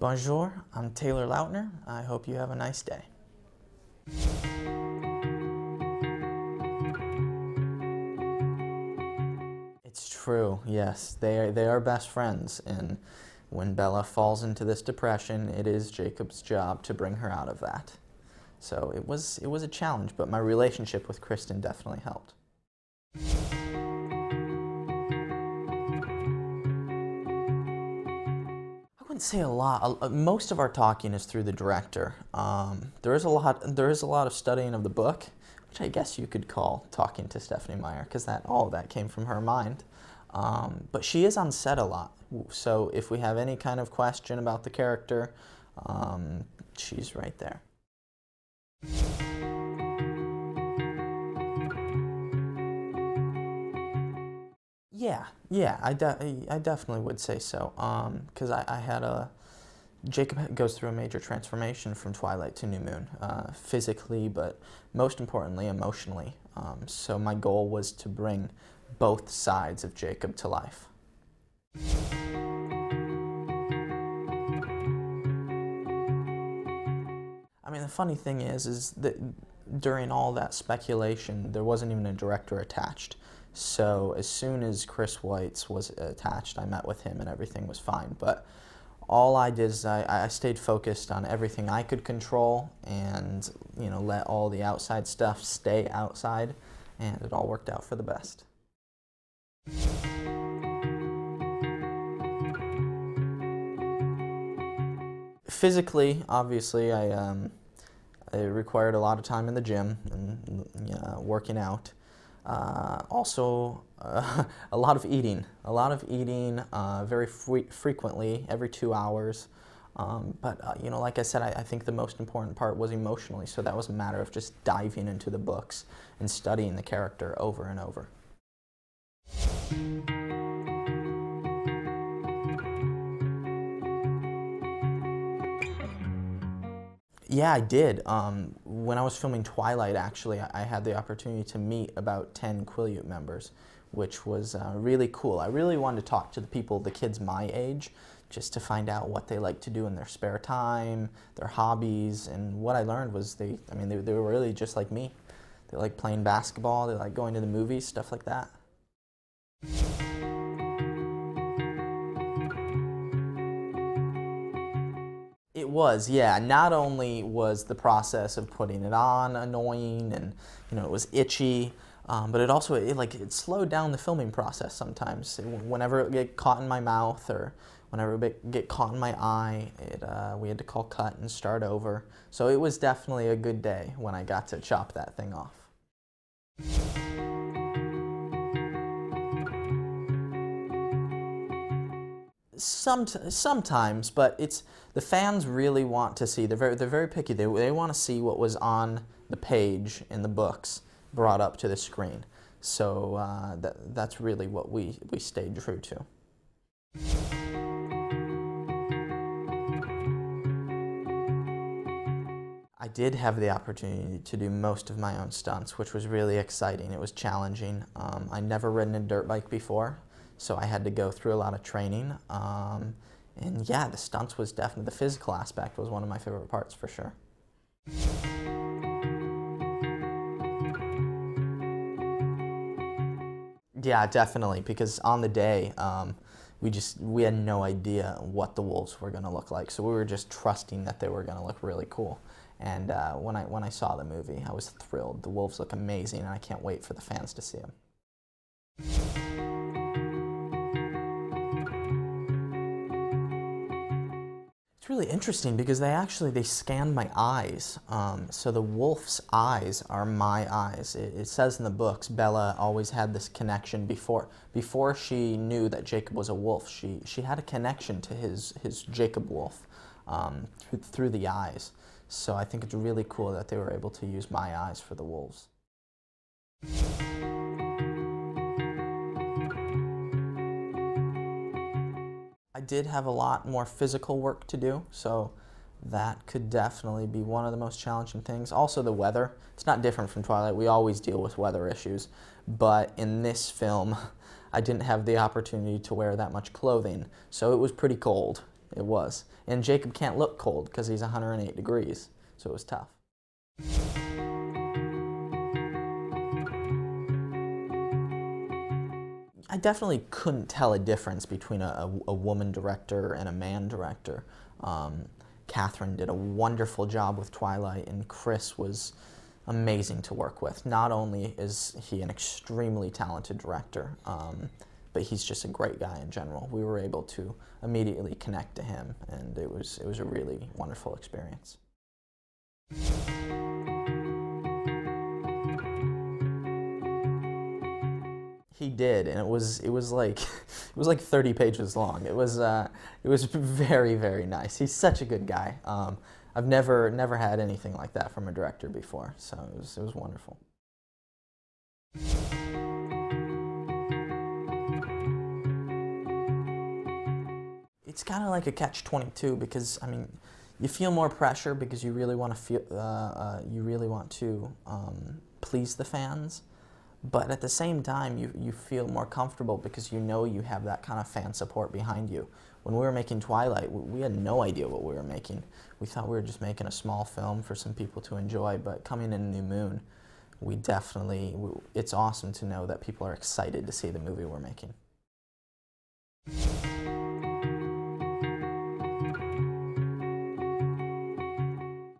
Bonjour, I'm Taylor Lautner. I hope you have a nice day. It's true, yes. They are best friends, and when Bella falls into this depression, it is Jacob's job to bring her out of that. So it was a challenge, but my relationship with Kristen definitely helped. I wouldn't say a lot. Most of our talking is through the director. There is a lot of studying of the book, which I guess you could call talking to Stephenie Meyer, because all of that came from her mind. But she is on set a lot, so if we have any kind of question about the character, she's right there. Yeah, I definitely would say so, because I had Jacob goes through a major transformation from Twilight to New Moon, physically, but most importantly, emotionally. So my goal was to bring both sides of Jacob to life. I mean, the funny thing is that during all that speculation, there wasn't even a director attached. So as soon as Chris Weitz was attached, I met with him and everything was fine. But all I did is I stayed focused on everything I could control and, let all the outside stuff stay outside, and it all worked out for the best. Physically, obviously, it required a lot of time in the gym and working out. Also, a lot of eating. Very frequently, every 2 hours. But like I said, I think the most important part was emotionally. So that was a matter of just diving into the books and studying the character over and over. Yeah, I did. When I was filming Twilight, actually, I had the opportunity to meet about 10 Quileute members, which was really cool. I really wanted to talk to the kids my age, just to find out what they like to do in their spare time, their hobbies, and what I learned was they were really just like me. They like playing basketball, they like going to the movies, stuff like that. It was, yeah. Not only was the process of putting it on annoying and, it was itchy, but it slowed down the filming process sometimes. Whenever it would get caught in my mouth or whenever it would get caught in my eye, we had to call cut and start over. So it was definitely a good day when I got to chop that thing off. Sometimes, but the fans really want to see. They're very picky. They want to see what was on the page in the books brought up to the screen. So that's really what we stayed true to. I did have the opportunity to do most of my own stunts, which was really exciting. It was challenging. I'd never ridden a dirt bike before, so I had to go through a lot of training. And yeah, the stunts was definitely, the physical aspect was one of my favorite parts for sure. Yeah, definitely, because on the day, we had no idea what the wolves were going to look like, so we were just trusting that they were going to look really cool. And when I saw the movie, I was thrilled. The wolves look amazing, and I can't wait for the fans to see them. It's really interesting because they scanned my eyes. So the wolf's eyes are my eyes. It says in the books, Bella always had this connection before she knew that Jacob was a wolf. She had a connection to his Jacob wolf through the eyes. So I think it's really cool that they were able to use my eyes for the wolves. I did have a lot more physical work to do, so that could definitely be one of the most challenging things. Also the weather. It's not different from Twilight. We always deal with weather issues, but in this film, I didn't have the opportunity to wear that much clothing, so it was pretty cold. It was. And Jacob can't look cold because he's 108 degrees, so it was tough. I definitely couldn't tell a difference between a woman director and a man director. Catherine did a wonderful job with Twilight, and Chris was amazing to work with. Not only is he an extremely talented director, but he's just a great guy in general. We were able to immediately connect to him, and it was a really wonderful experience. He did, and it was like it was like 30 pages long. It was very, very nice. He's such a good guy. I've never had anything like that from a director before, so it was wonderful. It's kind of like a catch-22 because, I mean, you feel more pressure because you really want to please the fans, but at the same time you feel more comfortable because you know you have that kind of fan support behind you. When we were making Twilight, we had no idea what we were making. We thought we were just making a small film for some people to enjoy, but coming in New Moon, it's awesome to know that people are excited to see the movie we're making.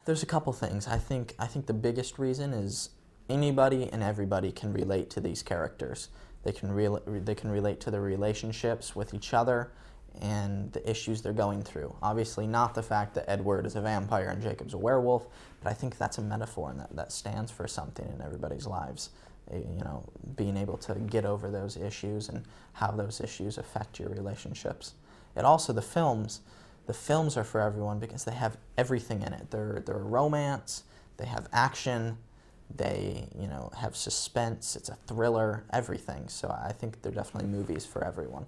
There's a couple things. I think the biggest reason is anybody and everybody can relate to these characters. They can relate to their relationships with each other and the issues they're going through. Obviously not the fact that Edward is a vampire and Jacob's a werewolf, but I think that's a metaphor and that stands for something in everybody's lives. You know, being able to get over those issues and how those issues affect your relationships. And also the films are for everyone because they have everything in it. They're a romance, they have action, they have suspense, it's a thriller, everything. So I think they're definitely movies for everyone.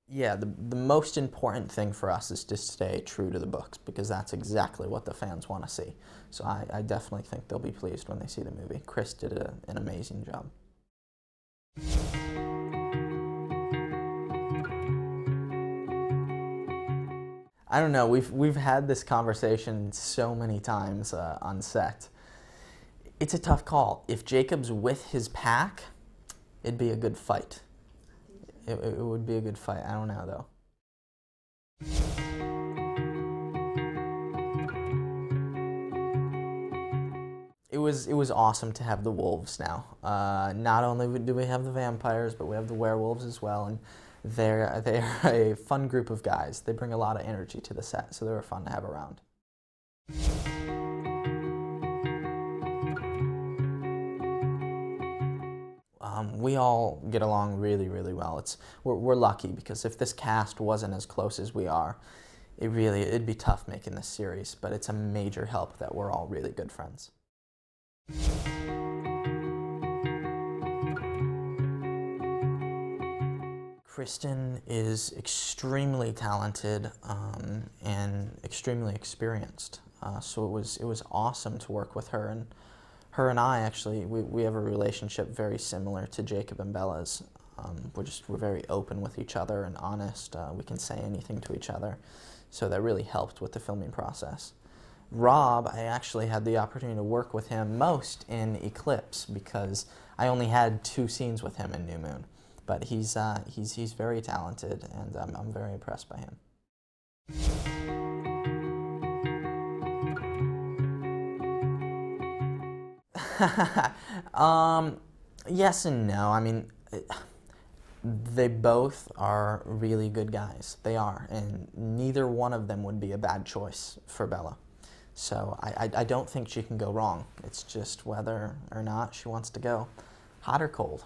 Yeah, the most important thing for us is to stay true to the books because that's exactly what the fans want to see. So I definitely think they'll be pleased when they see the movie. Chris did an amazing job. I don't know, we've had this conversation so many times on set. It's a tough call. If Jacob's with his pack, it'd be a good fight. It would be a good fight. I don't know, though. It was awesome to have the wolves now. Not only do we have the vampires, but we have the werewolves as well, and they're a fun group of guys. They bring a lot of energy to the set, so they were fun to have around. We all get along really, really well. We're lucky because if this cast wasn't as close as we are, it'd be tough making this series, but it's a major help that we're all really good friends. Kristen is extremely talented and extremely experienced, so it was awesome to work with her. And her and I actually we have a relationship very similar to Jacob and Bella's. We're very open with each other and honest. We can say anything to each other, so that really helped with the filming process. Rob, I actually had the opportunity to work with him most in Eclipse because I only had 2 scenes with him in New Moon. But he's very talented, and I'm very impressed by him. Yes and no. I mean, they both are really good guys. They are, and neither one of them would be a bad choice for Bella. So I don't think she can go wrong. It's just whether or not she wants to go hot or cold.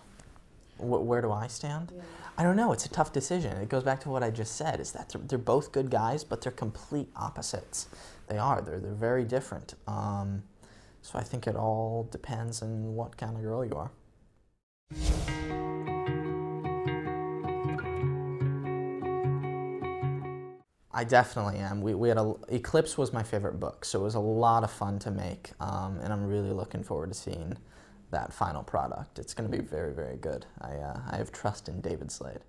Where do I stand? Yeah. I don't know. It's a tough decision. It goes back to what I just said, is that they're both good guys, but they're complete opposites. They are. They're very different. So I think it all depends on what kind of girl you are. I definitely am. We had Eclipse was my favorite book, so it was a lot of fun to make, and I'm really looking forward to seeing that final product. It's going to be very, very good. I have trust in David Slade.